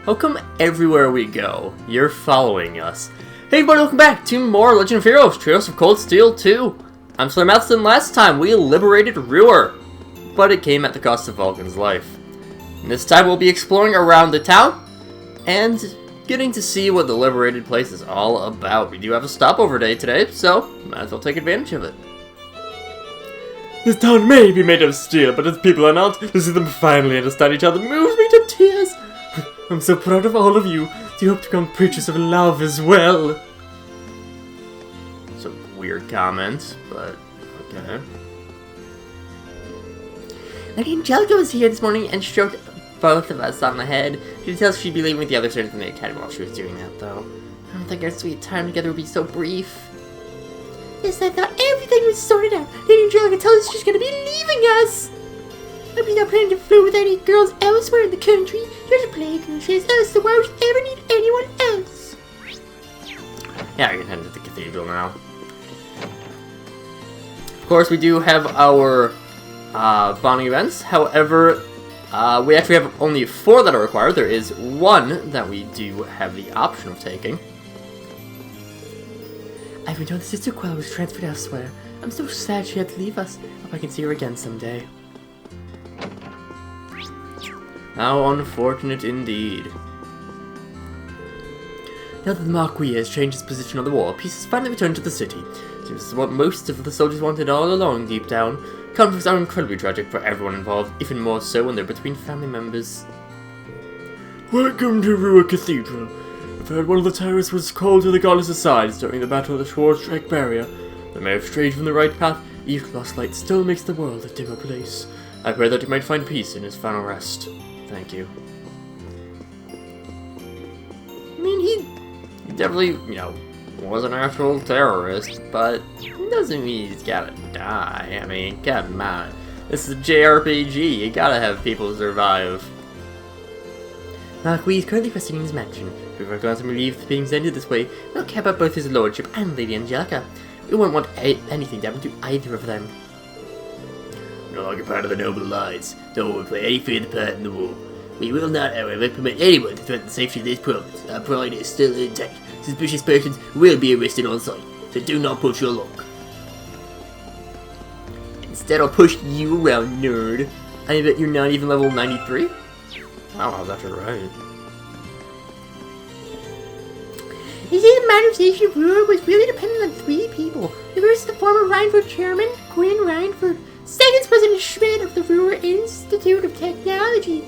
How come everywhere we go, you're following us? Hey everybody, welcome back to more Legend of Heroes, Trails of Cold Steel 2. I'm SlayerMathis, and last time we liberated Ruhr, but it came at the cost of Vulcan's life. And this time we'll be exploring around the town, and getting to see what the liberated place is all about. We do have a stopover day today, so might as well take advantage of it. This town may be made of steel, but its people are not. To see them finally understand each other moves me to tears. I'm so proud of all of you. Do you hope to become preachers of love as well? Some weird comments, but okay. Lady Angelica was here this morning and stroked both of us on the head. She tells us she'd be leaving with the other students in the academy while she was doing that, though. I don't think our sweet time together would be so brief. Yes, I thought everything was sorted out. Lady Angelica tells us she's going to be leaving us. I'll be not planning to flirt with any girls elsewhere in the country. She's a playgirl. She has us, so why would she ever need anyone else? Yeah, I can head to the cathedral now. Of course, we do have our bonding events. However, we actually have only 4 that are required. There is 1 that we do have the option of taking. I've been told that Sister Quella was transferred elsewhere. I'm so sad she had to leave us. Hope I can see her again someday. How unfortunate indeed. Now that the Marquis has changed his position on the wall, peace has finally returned to the city. This is what most of the soldiers wanted all along, deep down. Conflicts are incredibly tragic for everyone involved, even more so when they're between family members. Welcome to Ruhr Cathedral. I've heard one of the terrorists was called to the goddess's side during the battle of the Schwarzstreck barrier. They may have strayed from the right path, yet lost light still makes the world a dimmer place. I pray that he might find peace in his final rest. Thank you. I mean, he definitely, was an actual terrorist, but it doesn't mean he's gotta die. I mean, come on. This is a JRPG, you gotta have people survive. Marquis is currently resting in his mansion. We were glad to relieve the beings ended this way. We'll care about both his lordship and Lady Angelica. We won't want anything to happen to either of them. No longer part of the Noble Alliance. No one will play any further part in the war. We will not, however, permit anyone to threaten the safety of this province. Our pride is still intact. Suspicious persons will be arrested on sight, so do not push your luck. Instead, I'll push you around, nerd. I bet you're not even level 93? Wow, I was actually right. They say the modernization of Ruhr was really dependent on 3 people. The first is the former Reinford chairman, Quinn Reinford. Second is President Schmidt of the Ruhr Institute of Technology.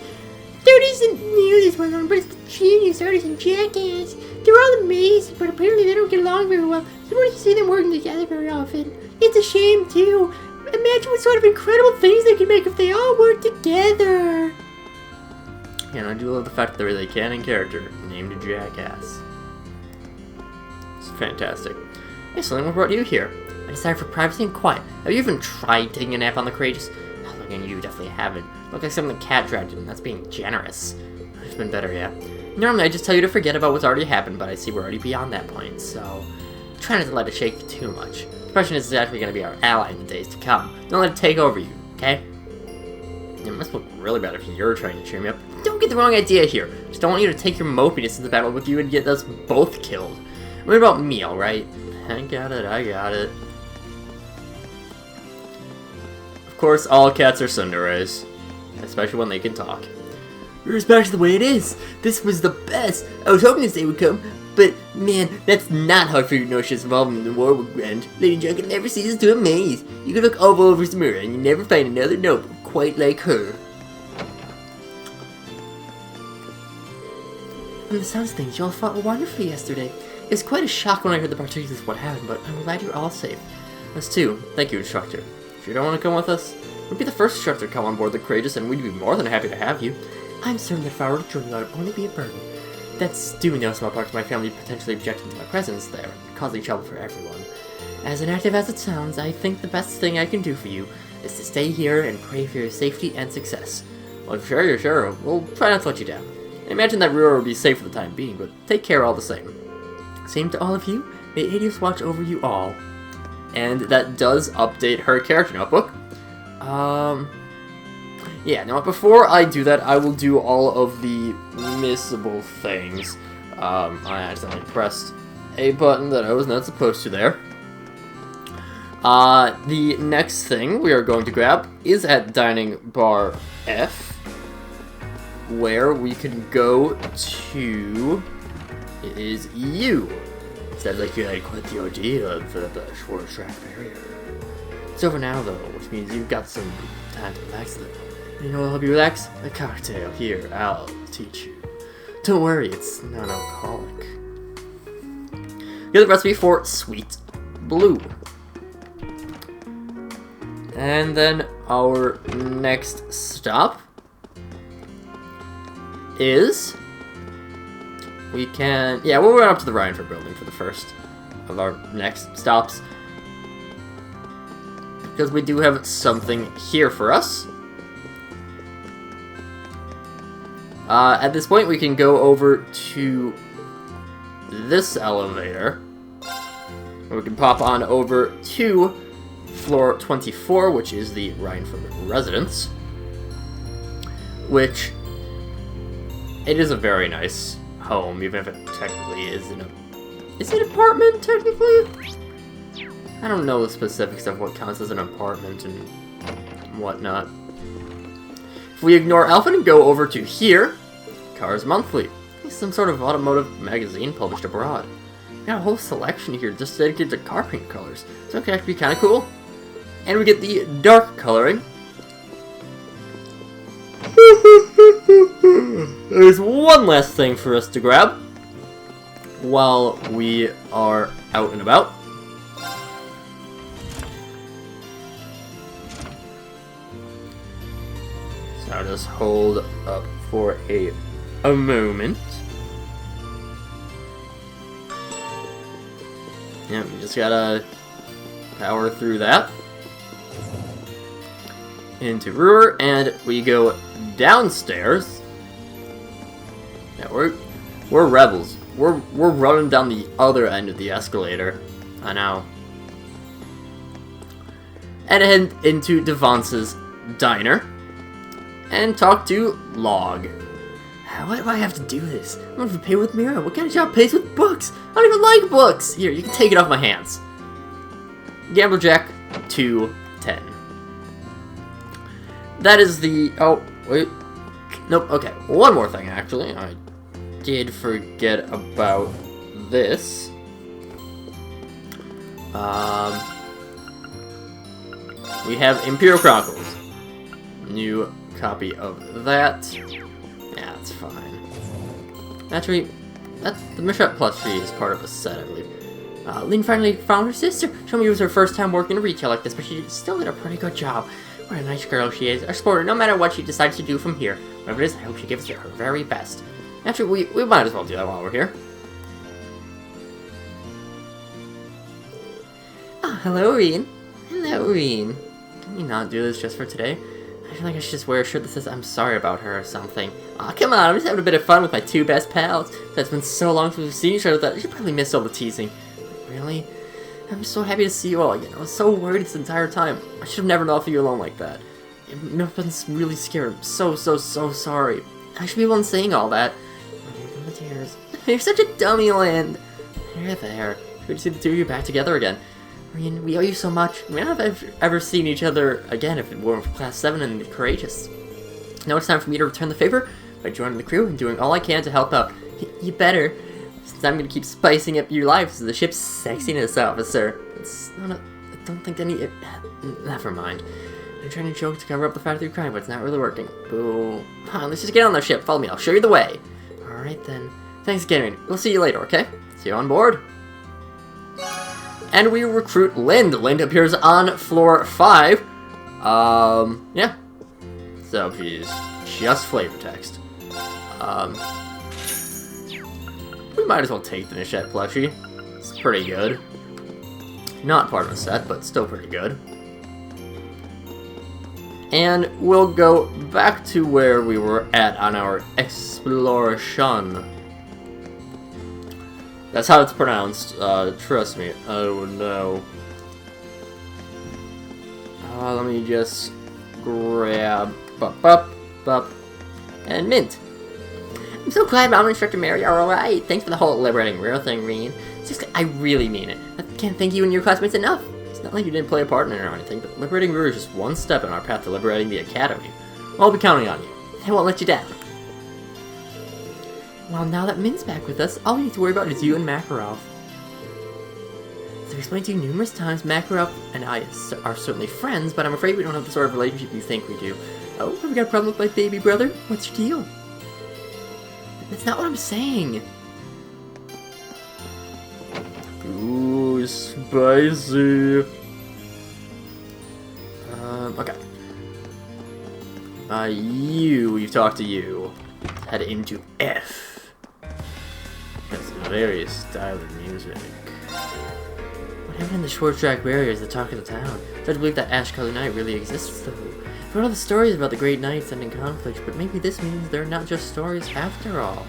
Third isn't near this well known, but it's the genius artist and jackass. They're all amazing, but apparently they don't get along very well. You don't see them working together very often. It's a shame, too. Imagine what sort of incredible things they could make if they all worked together. And I do love the fact that they're really canon character named Jackass. It's fantastic. Hey, Slim, what brought you here? I decided for privacy and quiet. Have you even tried taking a nap on the Courageous? Oh, look, and you definitely haven't. Look like something the cat dragged in. That's being generous. It's been better, yeah. Normally, I just tell you to forget about what's already happened, but I see we're already beyond that point, so try not to let it shake you too much. Depression is actually going to be our ally in the days to come. Don't let it take over you, okay? It must look really bad if you're trying to cheer me up. Don't get the wrong idea here. Just don't want you to take your mopiness to the battle with you and get us both killed. What about me, alright? I got it. Of course, all cats are tsunderes. Especially when they can talk. It's back to the way it is. This was the best. I was hoping this day would come, but man, that's not how Fruit Notion's involvement in the war would end. Lady Angelica never ceases to amaze. You can look all over his mirror and you never find another noble quite like her. From the sounds of things, you all fought wonderfully yesterday. It was quite a shock when I heard the particulars of what happened, but I'm glad you're all safe. Us too. Thank you, instructor. If you don't want to come with us, we'd be the first instructor to come on board the Courageous, and we'd be more than happy to have you. I'm certain that if I were to join you, that would only be a burden. That's due no small part to my family potentially objecting to my presence there, causing trouble for everyone. As inactive as it sounds, I think the best thing I can do for you is to stay here and pray for your safety and success. Well, sure. We'll try not to let you down. I imagine that Ruhr will be safe for the time being, but take care all the same. Same to all of you. May Hades watch over you all. And that does update her character notebook. Yeah, now before I do that, I will do all of the missable things. I accidentally pressed a button that I was not supposed to there. The next thing we are going to grab is at Dining Bar F, where we can go to... It is you. Sounds like you had quite the ordeal for the short track barrier. It's over now, though, which means you've got some time to relax a little. You know what'll help you relax? A cocktail. Here, I'll teach you. Don't worry, it's non-alcoholic. Here's the recipe for Sweet Blue. And then our next stop is... We can... Yeah, we'll run up to the Rhineford building for the first of our next stops. Because we do have something here for us. At this point, we can go over to this elevator. We can pop on over to floor 24, which is the Rhineford residence. Which, it is a very nice home, even if it technically isn't a... Is it an apartment, technically? I don't know the specifics of what counts as an apartment and whatnot. If we ignore Elfin and go over to here, Cars Monthly. It's some sort of automotive magazine published abroad. We got a whole selection here just dedicated to car paint colors, so it can actually be kind of cool. And we get the dark coloring. There's one last thing for us to grab while we are out and about. So I'll just hold up for a moment. Yeah, we just gotta power through that into Brewer, and we go downstairs. Yeah, we're rebels. We're running down the other end of the escalator. I know. And head into Devance's diner and talk to Log. Why do I have to do this? I don't even pay with Mira. What kind of job pays with books? I don't even like books. Here, you can take it off my hands. Gamblerjack 210. That is the... Oh, wait. Nope, okay. One more thing, actually. I did forget about this. We have Imperial Chronicles. New copy of that. Yeah, that's fine. Actually, the Mishap plushie is part of a set, I believe. Lynn finally found her sister. Told me it was her first time working in retail like this, but she still did a pretty good job. What a nice girl she is. I support her no matter what she decides to do from here. Whatever it is, I hope she gives it her very best. Actually, we might as well do that while we're here. Oh, hello, Reen. Hello, Reen. Can we not do this just for today? I feel like I should just wear a shirt that says I'm sorry about her or something. Aw, come on, I'm just having a bit of fun with my two best pals. It's been so long since we've seen each other that I should probably miss all the teasing. Really? I'm so happy to see you all again. I was so worried this entire time. I should have never left you alone like that. I've been really scared. I'm so sorry. I should be the one saying all that. The tears. You're such a dummy, Land. You're there. Good to see the two of you back together again. We owe you so much. We may not have ever seen each other again if it weren't for Class 7 and Courageous. Now it's time for me to return the favor by joining the crew and doing all I can to help out. You better, since I'm going to keep spicing up your lives as the ship's sexiness officer. It's not a... I don't think any... Never mind. I'm trying to joke to cover up the fact that you're crying, but it's not really working. Boo. Come on, let's just get on the ship. Follow me, I'll show you the way. Alright then. Thanks again, we'll see you later, okay? See you on board. And we recruit Lind. Lind appears on floor 5. Yeah. So she's just flavor text. We might as well take the Nichette plushie. It's pretty good. Not part of the set, but still pretty good. And we'll go back to where we were at on our exploration. That's how it's pronounced, trust me. Oh no. Let me just grab bup, bup, bup, and mint. I'm so glad Mom and Instructor Mary are alright. Thanks for the whole liberating real thing, Reen. Seriously, I really mean it. I can't thank you and your classmates enough. It's not like you didn't play a part in it or anything, but liberating Rue is just one step in our path to liberating the Academy. I'll be counting on you. I won't let you down. Well, now that Mint's back with us, all we need to worry about is you and Makarov. As I've explained to you numerous times, Makarov and I are certainly friends, but I'm afraid we don't have the sort of relationship you think we do. Oh, have you got a problem with my baby brother? What's your deal? That's not what I'm saying. Ooh, spicy. Okay. We've talked to you. Head into F. That's very stylish music. What happened in the short track barrier is the talk of the town. It's hard to believe that Ash Color Knight really exists, though. I've heard all the stories about the Great Knights ending conflicts, but maybe this means they're not just stories after all.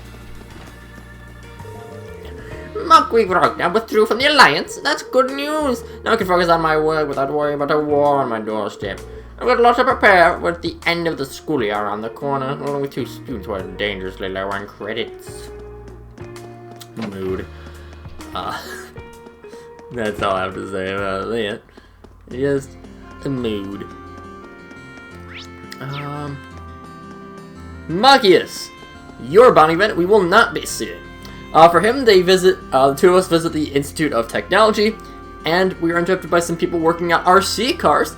Mark now withdrew from the Alliance. That's good news. Now I can focus on my work without worrying about a war on my doorstep. I've got a lot to prepare with the end of the school year around the corner. Only 2 students who are dangerously low on credits. Mood. That's all I have to say about it. Just a mood. Marcus! Your bonding event we will not be seeing. For him, the two of us visit the Institute of Technology, and we are interrupted by some people working on RC cars.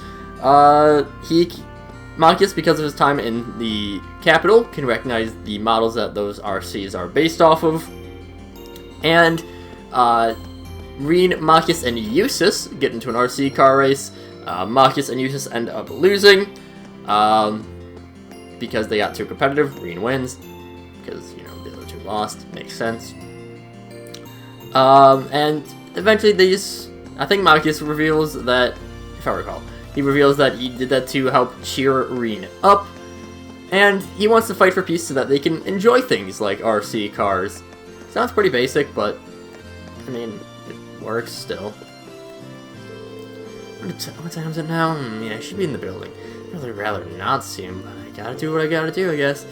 Marcus, because of his time in the capital, can recognize the models that those RCs are based off of. And, Reen, Marcus, and Eustace get into an RC car race. Marcus and Eustace end up losing, because they got too competitive. Reen wins, because, you know, the other two lost. Makes sense. And eventually I think Marcus reveals that, if I recall, he reveals that he did that to help cheer Reen up, and he wants to fight for peace so that they can enjoy things like RC cars. Sounds pretty basic, but, I mean, it works still. What time is it now? Yeah, I should be in the building. I'd really rather not see him, but I gotta do what I gotta do, I guess.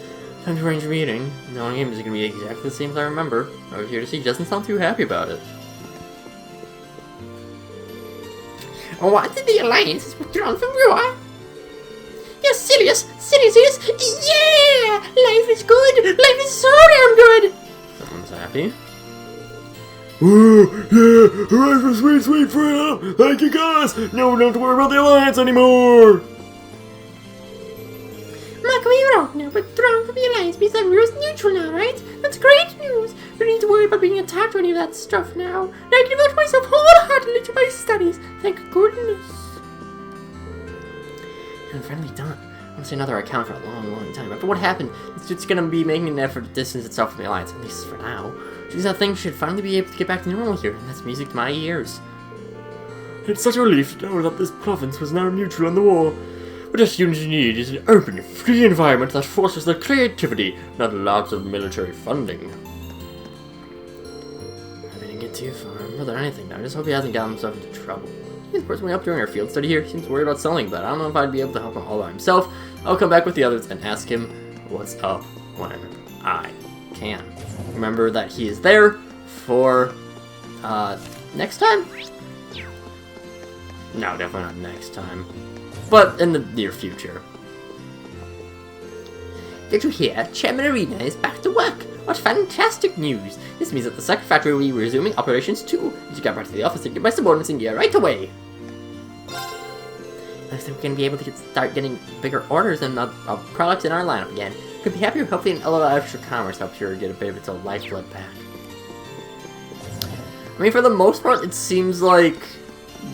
Time to arrange a meeting. Knowing him is gonna be exactly the same as I remember. Over here to see, he doesn't sound too happy about it. What did the Alliance is withdrawn from Rua? Yes, Sirius! Yeah! Life is good! Life is so damn good! Someone's happy. Ooh, yeah! Hooray for sweet, sweet freedom! Thank you guys! No, we don't have to worry about the Alliance anymore! Mark, now withdrawn from the Alliance means that Rue's neutral now, right? That's great news! You don't need to worry about being attacked or any of that stuff now. Now I can devote myself wholeheartedly to my studies. Thank goodness. And finally done. I want to say another account for a long, long time. After what happened, it's going to be making an effort to distance itself from the Alliance, at least for now. Which means that things should finally be able to get back to normal here, and that's music to my ears. It's such a relief to know that this province was now neutral in the war. What our students need is an open, free environment that fosters their creativity, not lots of military funding. I didn't get too far. More than anything, I just hope he hasn't gotten himself into trouble. He's the person we helped during our field study here. He seems worried about selling, but I don't know if I'd be able to help him all by himself. I'll come back with the others and ask him what's up when I can. Remember that he is there for, next time? No, definitely not next time. But in the near future. Did you hear? Chairman Arena is back to work. What fantastic news! This means that the second factory will be resuming operations too. You should get back to the office and get my subordinates in gear right away. Looks like we're going to be able to start getting bigger orders and products in our lineup again. Could be happier. Hopefully a little extra commerce helps her get a bit of its lifeblood back. I mean, for the most part, it seems like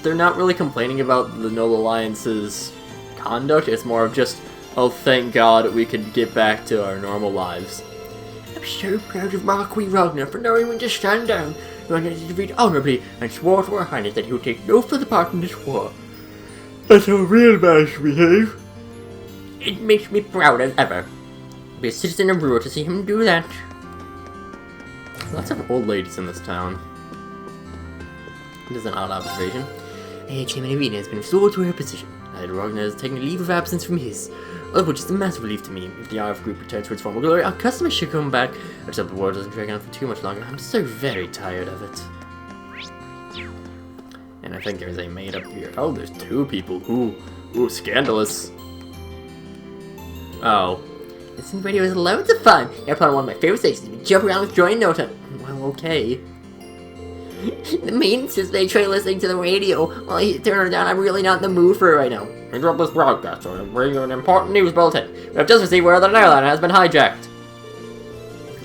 they're not really complaining about the Noble Alliance's conduct. It's more of just, oh, thank God we can get back to our normal lives. I'm so proud of Marquis Ragnar for knowing when to stand down. He wanted to defeat honorably and swore to Her Highness that he would take no further part in this war. That's how a real man should behave. It makes me proud as ever. Be a citizen of Rua to see him do that. Lots of old ladies in this town. It is an odd observation. Chairman Arena has been restored to her position. Ragnar has taken a leave of absence from his. which is a massive relief to me. If the RF group returns to its former glory, our customers should come back. Let's hope the war doesn't drag on for too much longer. I'm so very tired of it. And I think there's a maid up here. Oh, there's 2 people. Ooh, scandalous. Oh. Listening radio is loads of fun. I put on one of my favorite stations and jump around with joy in no time. Well, okay. The main says they try listening to the radio. Well, you turn it down. I'm really not in the mood for it right now. Interrupt this broadcast or bring you an important news bulletin. We have just received word that an airline has been hijacked.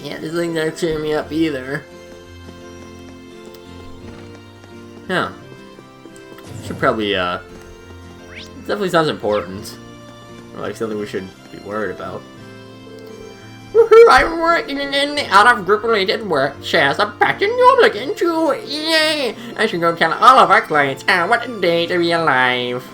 Yeah, this thing doesn't cheer me up either. Yeah. Should probably, it definitely sounds important. Or like something we should be worried about. Woohoo! I'm working in the out-of-group related work. Shares are back in your looking too. Yay! I should go tell all of our clients what a day to be alive.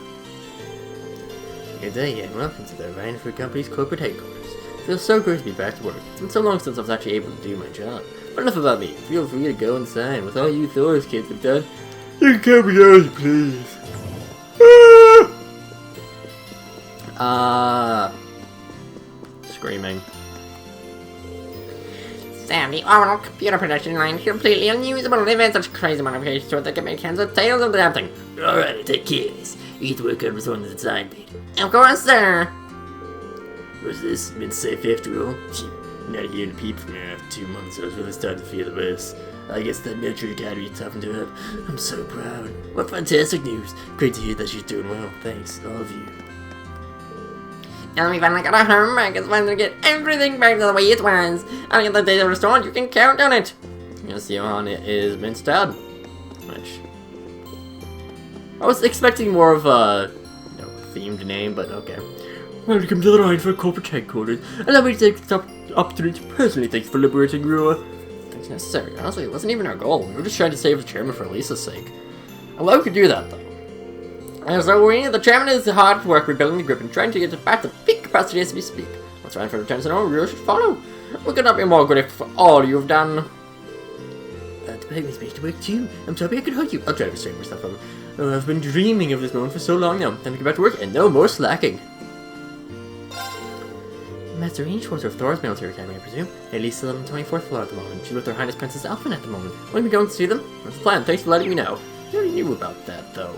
Good day and welcome to the Ryan Food Company's corporate headquarters. It feels so great to be back to work. It's been so long since I was actually able to do my job. But enough about me. Feel free to go inside with all you Thor's kids have done. You can come here, please. Screaming. Sam, the orbital computer production line completely unusable. They've had such crazy modifications to it that can make heads or tails of the damn thing. Alright, take care of this. You get to work on this one at a time, Peter. Of course, sir. Was this been safe after all? Gee, not hearing a peep from here after 2 months, I was really starting to feel the worst. I guess that military academy toughened her up. I'm so proud. What fantastic news. Great to hear that she's doing well. Thanks, all of you. Now we finally got a home. I guess finally get everything back to the way it was. I'll get the data restored. You can count on it. Yes, Johan is Minstad. Which I was expecting more of a themed name, but okay. Welcome to the Ryan for corporate headquarters. Allow me to take this opportunity to personally thank you for liberating Rua. Thanks necessary. Honestly, it wasn't even our goal. We were just trying to save the chairman for Alisa's sake. Although we could do that, though. And so the chairman is hard at work rebuilding the grip and trying to get it back to peak capacity as we speak. What's Ryan for returns to normal, Rua should follow. We could not be more grateful for all you've done. To make me speak to work too. I'm so happy I could hug you. I'll try to restrain myself from it. Oh, I've been dreaming of this moment for so long now. Time to get back to work and no more slacking. Master Range Force of Thor's military academy, I presume. Alisa on the 24th floor at the moment. She's with Her Highness Princess Alphen at the moment. When are we going to see them? What's the plan? Thanks for letting me know. You already knew about that, though.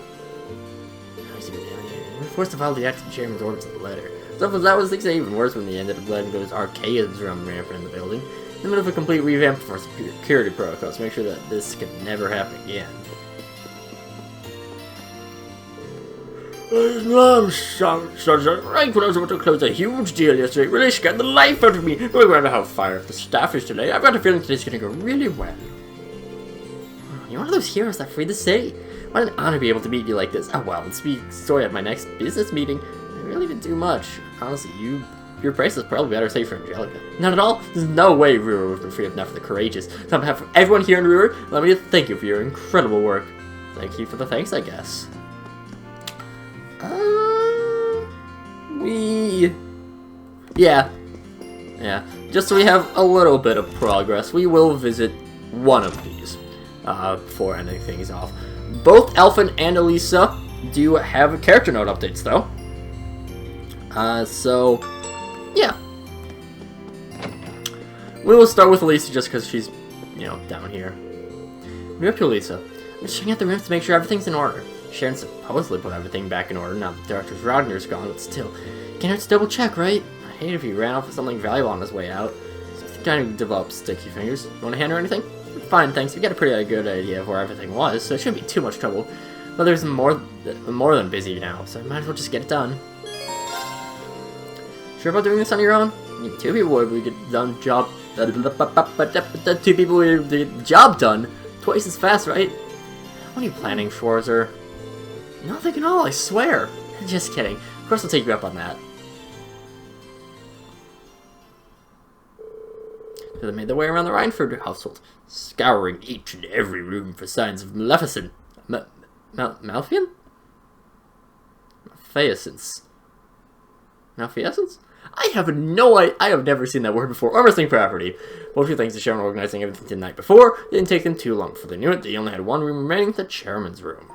We're forced to follow the acting chairman's orders to the letter. Stuff was that was things even worse when they ended up letting those archaeans run rampant in the building. In the middle of a complete revamp for security protocols to make sure that this can never happen again. I'm sorry. Right when I was about to close a huge deal yesterday, it really scared the life out of me. We're going to have fire at the staffers today. I've got a feeling today's going to go really well. You're one of those heroes that freed the city. What an honor to be able to meet you like this. Oh well, and speak story at my next business meeting. I really didn't do much. Honestly, your price is probably better safe for Angelica. Not at all. There's no way Ruhr would have been free enough for the courageous. So on behalf of everyone here in Ruhr, let me thank you for your incredible work. Thank you for the thanks, I guess. Yeah. Just so we have a little bit of progress, we will visit one of these before ending things off. Both Alphen and Alisa do have character note updates, though. So, yeah. We will start with Alisa just because she's, down here. We're up to Alisa. I'm just checking out the rooms to make sure everything's in order. Sharon supposedly put everything back in order now that Director Rodner's gone, but still, can't hurt to double check, right? I'd hate if he ran off with something valuable on his way out. He's trying to develop sticky fingers. You want a hand or anything? Fine, thanks. We got a pretty good idea of where everything was, so it shouldn't be too much trouble. But there's more than busy now, so I might as well just get it done. Sure about doing this on your own? You 2 people would get done job. 2 people would get the job done twice as fast, right? What are you planning, Schwarzer? Nothing at all, I swear. Just kidding. Of course I'll take you up on that. So they made their way around the Reinford household, scouring each and every room for signs of maleficence. Malfian? Malfeasance. Malfeasance? I have never seen that word before, or missing property. Both two things the chairman organizing everything the night before. It didn't take them too long before they knew it. They only had one room remaining, the chairman's room.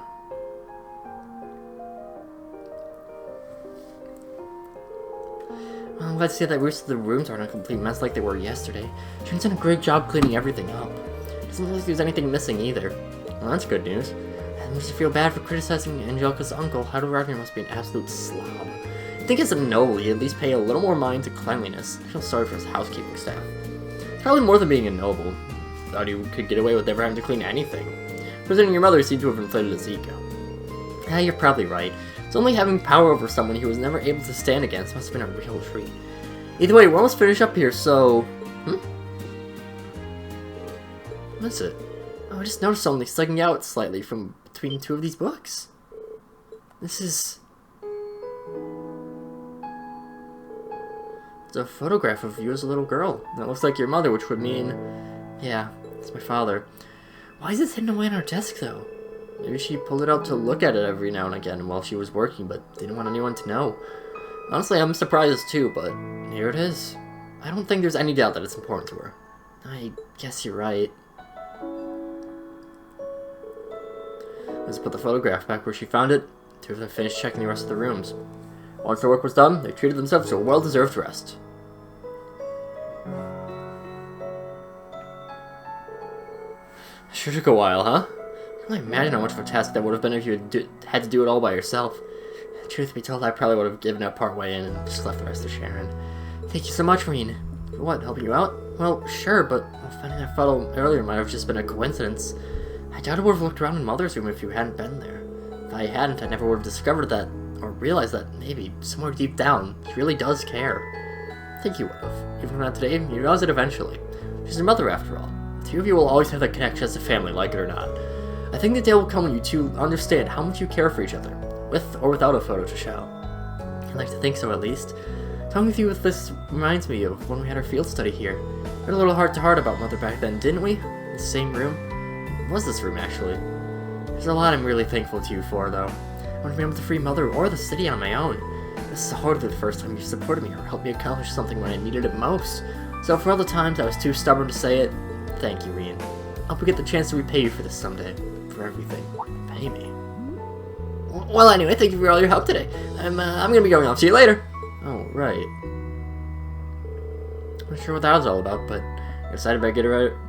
Well, I'm glad to see that most of the rooms aren't a complete mess like they were yesterday. Sharon's done a great job cleaning everything up. Doesn't look like there's anything missing either. Well, that's good news. It makes you feel bad for criticizing Angelica's uncle. Heidelberg Wagner must be an absolute slob. I think as a noble, he'd at least pay a little more mind to cleanliness. I feel sorry for his housekeeping staff. It's probably more than being a noble. Thought he could get away with never having to clean anything. Presenting your mother seemed to have inflated his ego. Yeah, you're probably right. It's only having power over someone he was never able to stand against must have been a real treat. Either way, we're almost finished up here, so... What's it? Oh, I just noticed something sticking out slightly from between two of these books. This is... It's a photograph of you as a little girl. And it looks like your mother, which would mean... Yeah, it's my father. Why is this hidden away on our desk, though? Maybe she pulled it out to look at it every now and again while she was working, but didn't want anyone to know. Honestly, I'm surprised too, but here it is. I don't think there's any doubt that it's important to her. I guess you're right. Let's put the photograph back where she found it. Two of them finished checking the rest of the rooms. Once their work was done, they treated themselves to a well-deserved rest. Sure took a while, huh? I can only imagine how much of a task that would have been if you had to do it all by yourself. Truth be told, I probably would have given up partway in and just left the rest to Sharon. Thank you so much, Reen. For what, helping you out? Well, sure, but finding that photo earlier might have just been a coincidence. I doubt I would have looked around in Mother's room if you hadn't been there. If I hadn't, I never would have discovered that, or realized that maybe, somewhere deep down, she really does care. I think you would have. Even if not today, you realize it eventually. She's your mother, after all. The two of you will always have that connection as a family, like it or not. I think the day will come when you two understand how much you care for each other, with or without a photo to show. I'd like to think so, at least. Talking with you with this reminds me of when we had our field study here. We had a little heart-to-heart about Mother back then, didn't we? In the same room? It was this room, actually. There's a lot I'm really thankful to you for, though. I wouldn't be able to free Mother or the city on my own. This is hardly the first time you supported me or helped me accomplish something when I needed it most. So for all the times I was too stubborn to say it, thank you, Reen. I hope we get the chance to repay you for this someday. For everything. Pay me. Well, anyway, thank you for all your help today. I'm gonna be going off. See you later. Oh, right. I'm not sure what that was all about, but I decided I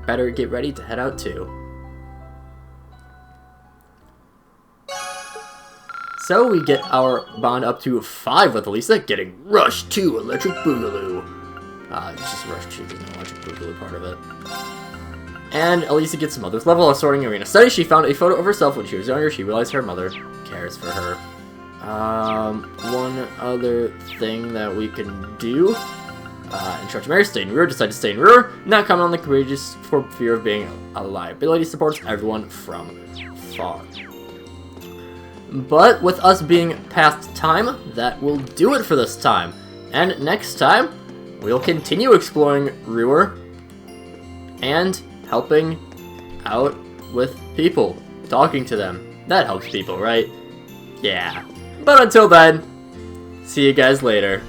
better get ready to head out too. So we get our bond up to 5 with Alisa, getting Rush 2 Electric Boogaloo. It's just Rush 2, there's no Electric Boogaloo part of it. And Alisa gets Mother's level of sorting arena study. She found a photo of herself when she was younger. She realized her mother cares for her. One other thing that we can do. Instructor Mary, stay in rear, decide to stay in rear. Not comment on the courageous for fear of being a liability. Supports everyone from far. But with us being past time, that will do it for this time. And next time, we'll continue exploring Ruhr and helping out with people. Talking to them. That helps people, right? Yeah. But until then, see you guys later.